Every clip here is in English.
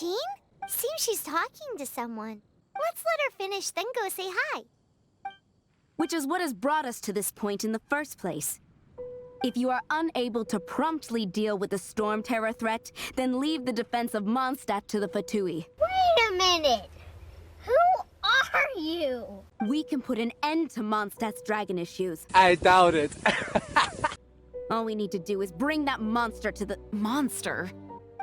Jean? Seems she's talking to someone. Let's let her finish, then go say hi. Which is what has brought us to this point in the first place. If you are unable to promptly deal with the Storm Terror threat, then leave the defense of Mondstadt to the Fatui. Wait a minute! Who are you? We can put an end to Mondstadt's dragon issues. I doubt it. All we need to do is bring that monster to the... Monster?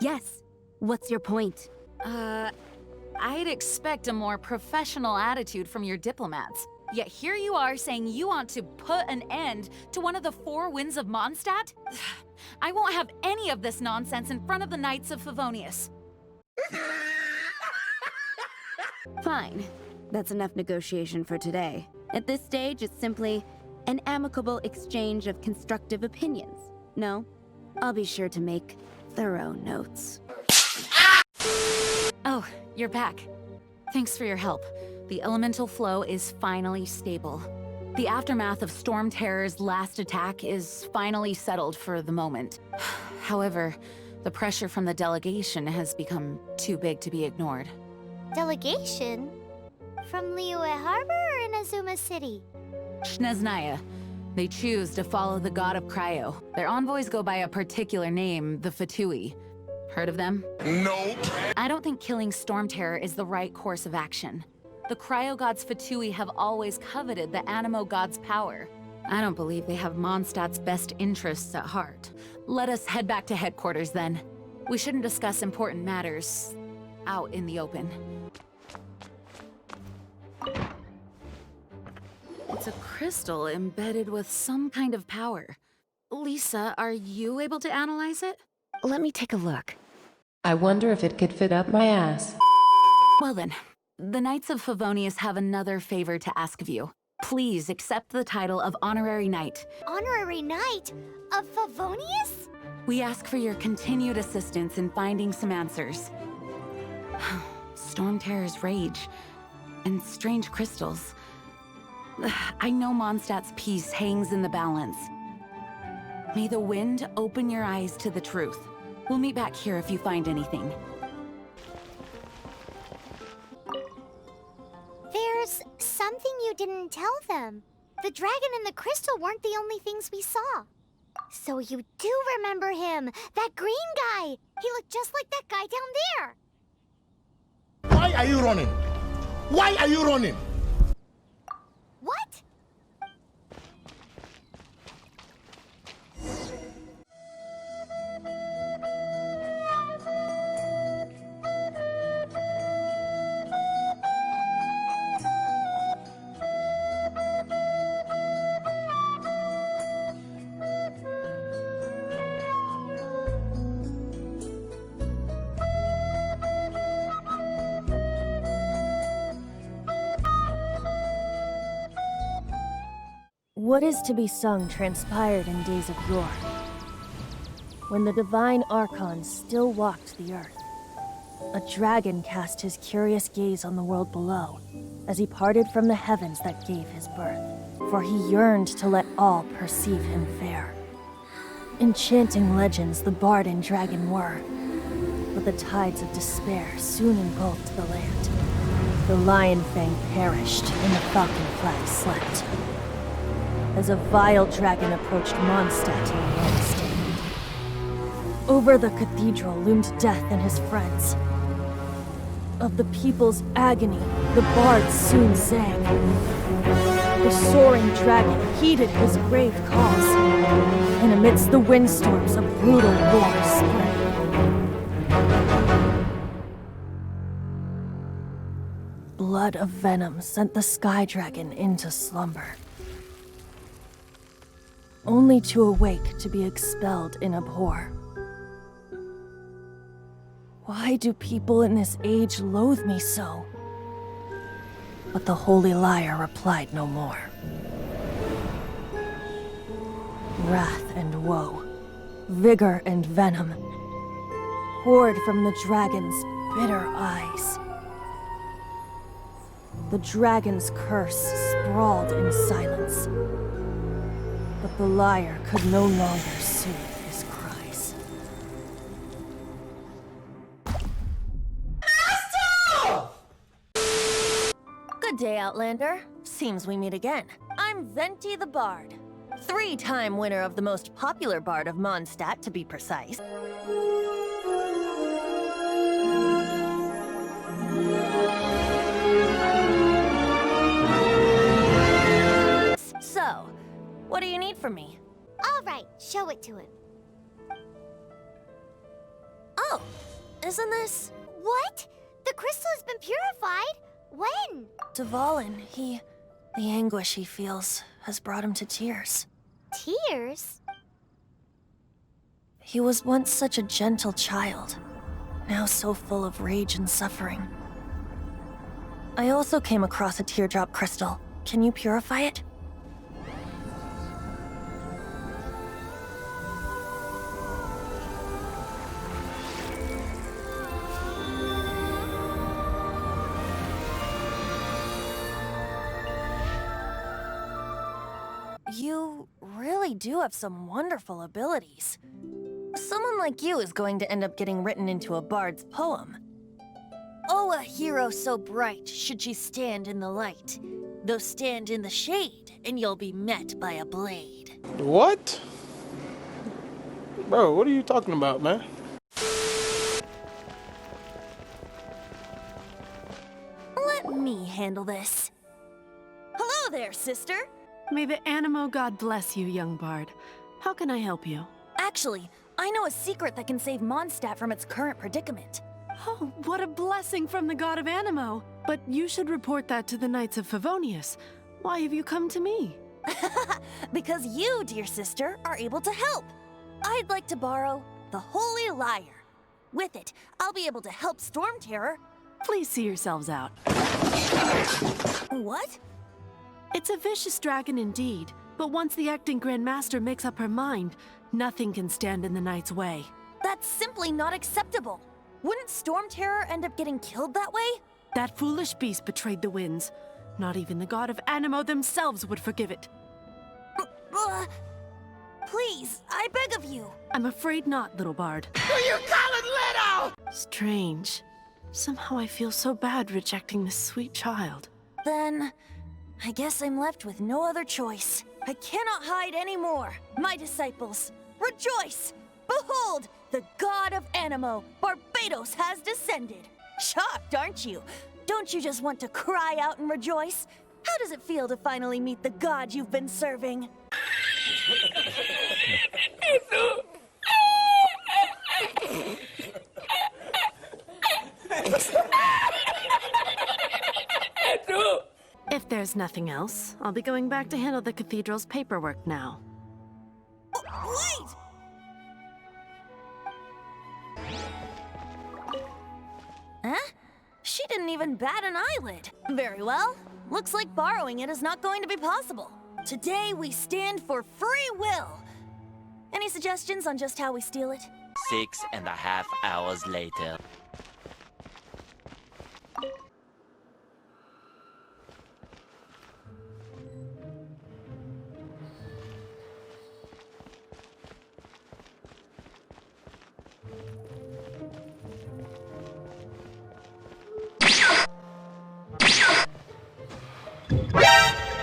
Yes. What's your point? I'd expect a more professional attitude from your diplomats. Yet here you are saying you want to put an end to one of the four winds of Mondstadt? I won't have any of this nonsense in front of the Knights of Favonius. Fine. That's enough negotiation for today. At this stage, it's simply an amicable exchange of constructive opinions. No? I'll be sure to make thorough notes. Oh, you're back. Thanks for your help. The elemental flow is finally stable. The aftermath of Storm Terror's last attack is finally settled for the moment. However, the pressure from the delegation has become too big to be ignored. Delegation? From Liyue Harbor or Inazuma City? Shneznaya. They choose to follow the god of Cryo. Their envoys go by a particular name, the Fatui. Heard of them? Nope. I don't think killing Storm Terror is the right course of action. The Cryo God's Fatui have always coveted the Animo God's power. I don't believe they have Mondstadt's best interests at heart. Let us head back to headquarters then. We shouldn't discuss important matters out in the open. It's a crystal embedded with some kind of power. Lisa, are you able to analyze it? Let me take a look. I wonder if it could fit up my ass. Well then, the Knights of Favonius have another favor to ask of you. Please accept the title of Honorary Knight. Honorary Knight of Favonius? We ask for your continued assistance in finding some answers. Storm Terror's rage and strange crystals. I know Mondstadt's peace hangs in the balance. May the wind open your eyes to the truth. We'll meet back here if you find anything. There's something you didn't tell them. The dragon and the crystal weren't the only things we saw. So you do remember him, that green guy. He looked just like that guy down there. Why are you running? Why are you running? What? What is to be sung transpired in days of yore, when the divine archons still walked the earth. A dragon cast his curious gaze on the world below, as he parted from the heavens that gave his birth, for he yearned to let all perceive him fair. Enchanting legends the bard and dragon were, but the tides of despair soon engulfed the land. The lion fang perished, and the falcon flag slept, as a vile dragon approached Mondstadt in a long stand. Over the cathedral loomed death and his friends. Of the people's agony, the bards soon sang. The soaring dragon heeded his grave cause, and amidst the windstorms a brutal war spread. Blood of venom sent the sky dragon into slumber, only to awake to be expelled in abhor. Why do people in this age loathe me so? But the holy lyre replied no more. Wrath and woe, vigor and venom, poured from the dragon's bitter eyes. The dragon's curse sprawled in silence, but the lyre could no longer soothe his cries. Good day, Outlander. Seems we meet again. I'm Venti the Bard. 3-time winner of the most popular bard of Mondstadt, to be precise. So, what do you need from me? All right, show it to him. Oh, isn't this... What? The crystal has been purified? When? Dvalin, the anguish he feels has brought him to tears. Tears? He was once such a gentle child, now so full of rage and suffering. I also came across a teardrop crystal. Can you purify it? You really do have some wonderful abilities. Someone like you is going to end up getting written into a bard's poem. Oh, a hero so bright should she stand in the light. Though stand in the shade, and you'll be met by a blade. What? Bro, what are you talking about, man? Let me handle this. Hello there, sister. May the Animo God bless you, young bard. How can I help you? Actually, I know a secret that can save Mondstadt from its current predicament. Oh, what a blessing from the god of Animo! But you should report that to the Knights of Favonius. Why have you come to me? Because you, dear sister, are able to help. I'd like to borrow the Holy Lyre. With it, I'll be able to help Storm Terror. Please see yourselves out. What? It's a vicious dragon indeed, but once the acting Grand Master makes up her mind, nothing can stand in the Knight's way. That's simply not acceptable. Wouldn't Storm Terror end up getting killed that way? That foolish beast betrayed the winds. Not even the god of Animo themselves would forgive it. Please, I beg of you. I'm afraid not, little bard. Who you calling little? Strange. Somehow I feel so bad rejecting this sweet child. Then, I guess I'm left with no other choice. I cannot hide anymore. My disciples, rejoice! Behold, the god of Animo, Barbados, has descended. Shocked, aren't you? Don't you just want to cry out and rejoice? How does it feel to finally meet the god you've been serving? If there's nothing else, I'll be going back to handle the cathedral's paperwork now. Wait! Huh? She didn't even bat an eyelid. Very well. Looks like borrowing it is not going to be possible. Today we stand for free will. Any suggestions on just how we steal it? 6.5 hours later.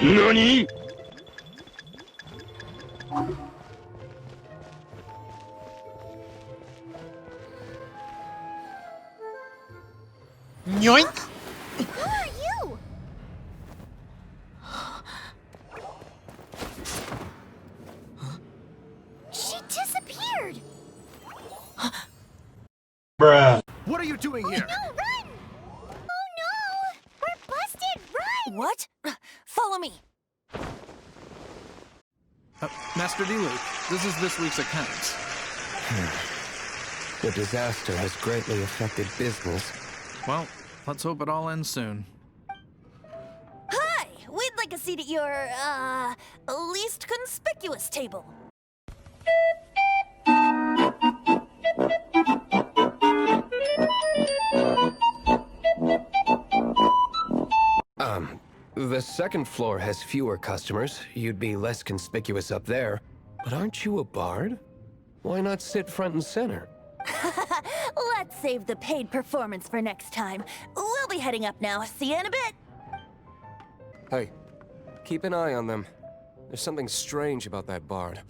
NANI?! Yoink! Who are you? She disappeared! Bruh. What are you doing here? No, run! Oh no! We're busted! Run! What? Follow me. Master Diluc, this is this week's accounts. The disaster has greatly affected business. Well, let's hope it all ends soon. Hi! We'd like a seat at your, least conspicuous table. The second floor has fewer customers. You'd be less conspicuous up there. But aren't you a bard? Why not sit front and center? Let's save the paid performance for next time. We'll be heading up now. See you in a bit. Hey, keep an eye on them. There's something strange about that bard.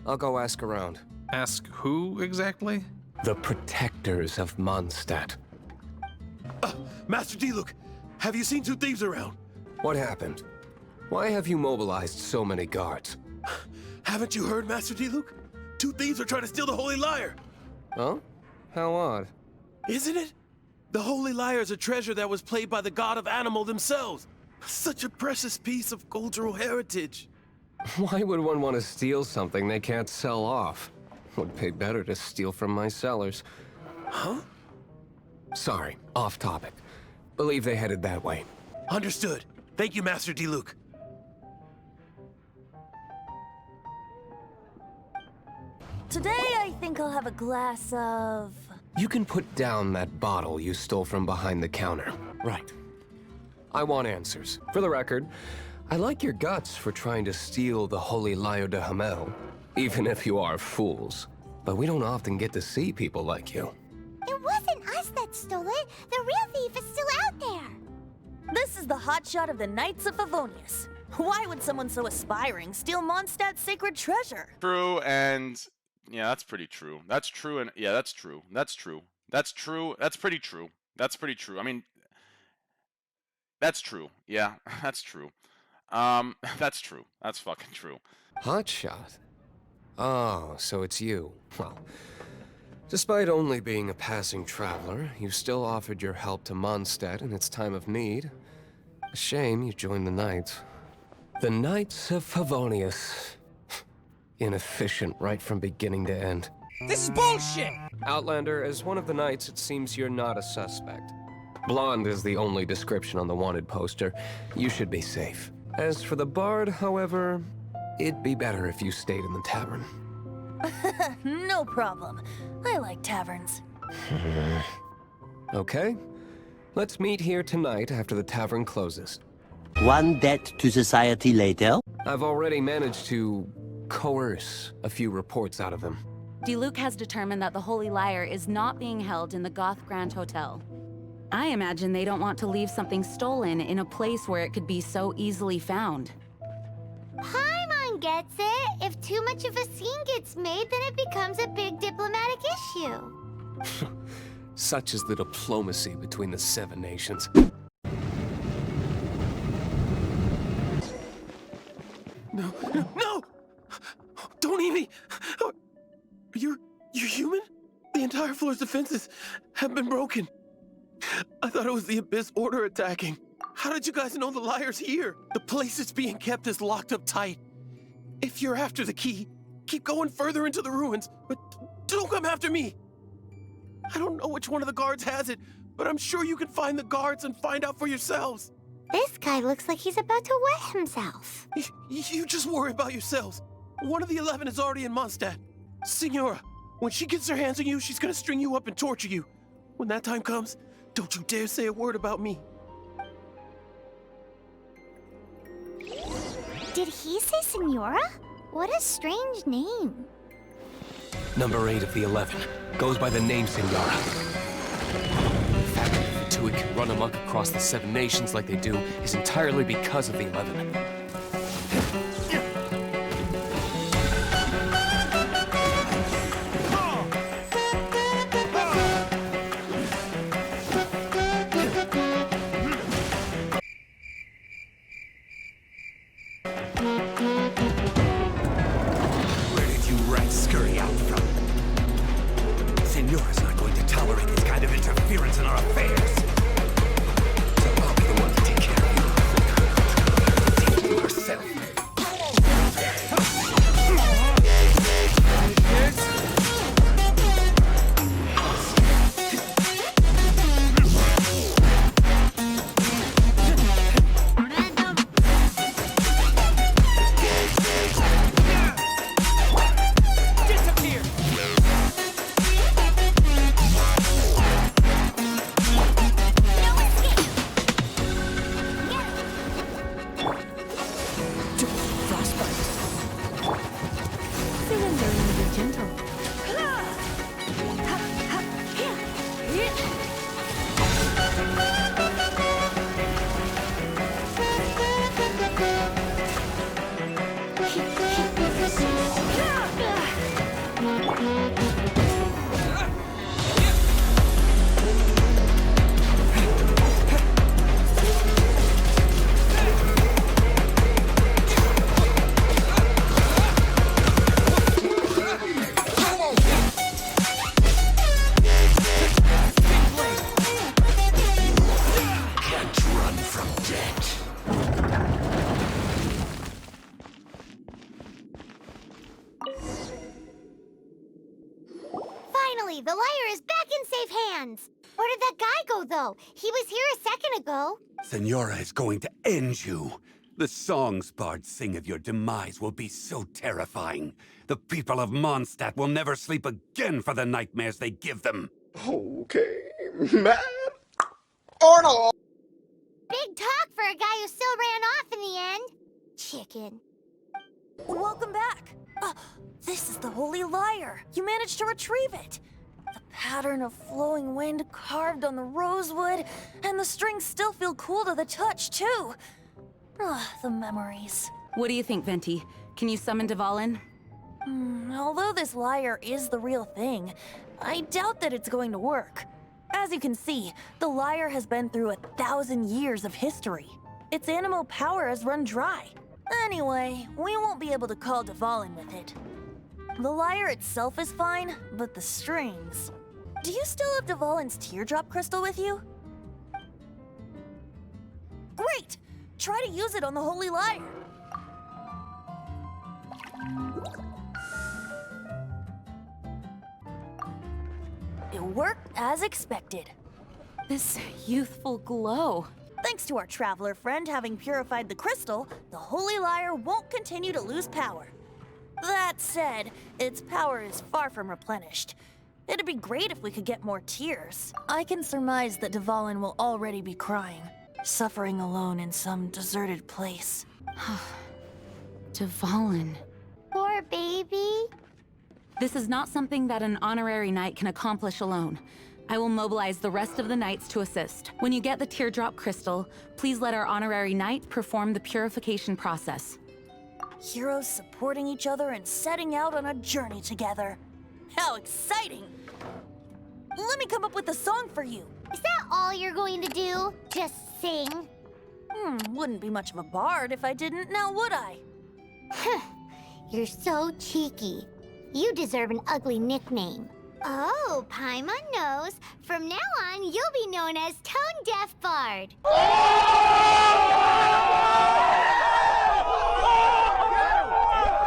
I'll go ask around. Ask who exactly? The protectors of Mondstadt. Master Diluc, have you seen two thieves around? What happened? Why have you mobilized so many guards? Haven't you heard, Master Diluc? Two thieves are trying to steal the Holy Lyre. Huh? How odd. Isn't it? The Holy Lyre is a treasure that was played by the god of animal themselves. Such a precious piece of cultural heritage. Why would one want to steal something they can't sell off? Would pay better to steal from my sellers. Huh? Sorry, off topic. Believe they headed that way. Understood. Thank you, Master Diluc. Today, I think I'll have a glass of... You can put down that bottle you stole from behind the counter. Right. I want answers. For the record, I like your guts for trying to steal the Holy Lyre de Hamel, even if you are fools. But we don't often get to see people like you. It wasn't us that stole it. The real thief is still out there. This is the hotshot of the Knights of Favonius. Why would someone so aspiring steal Mondstadt's sacred treasure? True, and yeah, that's pretty true. That's true, and yeah, that's true. That's true. That's true. That's pretty true. That's pretty true. I mean, that's true. Yeah, that's true. That's true. That's fucking true. Hotshot? Oh, so it's you. Well, despite only being a passing traveler, you still offered your help to Mondstadt in its time of need. A shame you joined the Knights. The Knights of Favonius. Inefficient right from beginning to end. This is bullshit! Outlander, as one of the Knights, it seems you're not a suspect. Blonde is the only description on the wanted poster. You should be safe. As for the bard, however, it'd be better if you stayed in the tavern. No problem. I like taverns. Okay. Let's meet here tonight after the tavern closes. One debt to society later. I've already managed to coerce a few reports out of them. Diluc has determined that the Holy Lyre is not being held in the Goth Grand Hotel. I imagine they don't want to leave something stolen in a place where it could be so easily found. Paimon gets it. If too much of a scene gets made, then it becomes a big diplomatic issue. Such is the diplomacy between the Seven Nations. No! No! Don't eat me! You're human? The entire floor's defenses have been broken. I thought it was the Abyss Order attacking. How did you guys know the lyre's here? The place it's being kept is locked up tight. If you're after the key, keep going further into the ruins, but don't come after me. I don't know which one of the guards has it, but I'm sure you can find the guards and find out for yourselves. This guy looks like he's about to wet himself. You just worry about yourselves. One of the 11 is already in Mondstadt. Signora, when she gets her hands on you, she's gonna string you up and torture you. When that time comes, don't you dare say a word about me. Did he say Signora? What a strange name. Number 8 of the 11 goes by the name Signora. The fact that the Venti can run amok across the Seven Nations like they do is entirely because of the 11. Where did you rats scurry out from? Signora's not going to tolerate this kind of interference in our affairs. So I'll be the one to take care of you. See to herself. that guy go, though? He was here a second ago. Senora is going to end you. The songs bards sing of your demise will be so terrifying. The people of Mondstadt will never sleep again for the nightmares they give them. Okay, man. Order. Big talk for a guy who still ran off in the end. Chicken. Welcome back. This is the holy lyre. You managed to retrieve it. The pattern of flowing wind carved on the rosewood, and the strings still feel cool to the touch, too. The memories. What do you think, Venti? Can you summon Dvalin? Although this lyre is the real thing, I doubt that it's going to work. As you can see, the lyre has been through 1,000 years of history. Its animal power has run dry. Anyway, we won't be able to call Dvalin with it. The lyre itself is fine, but the strings... Do you still have Dvalin's teardrop crystal with you? Great! Try to use it on the holy lyre. It worked as expected. This youthful glow. Thanks to our traveler friend having purified the crystal, the holy lyre won't continue to lose power. That said, its power is far from replenished. It'd be great if we could get more tears. I can surmise that Dvalin will already be crying, suffering alone in some deserted place. Dvalin. Poor baby. This is not something that an honorary knight can accomplish alone. I will mobilize the rest of the knights to assist. When you get the teardrop crystal, please let our honorary knight perform the purification process. Heroes supporting each other and setting out on a journey together. How exciting! Let me come up with a song for you. Is that all you're going to do? Just sing? Wouldn't be much of a bard if I didn't, now would I? You're so cheeky. You deserve an ugly nickname. Oh, Paimon knows. From now on, you'll be known as Tone Deaf Bard.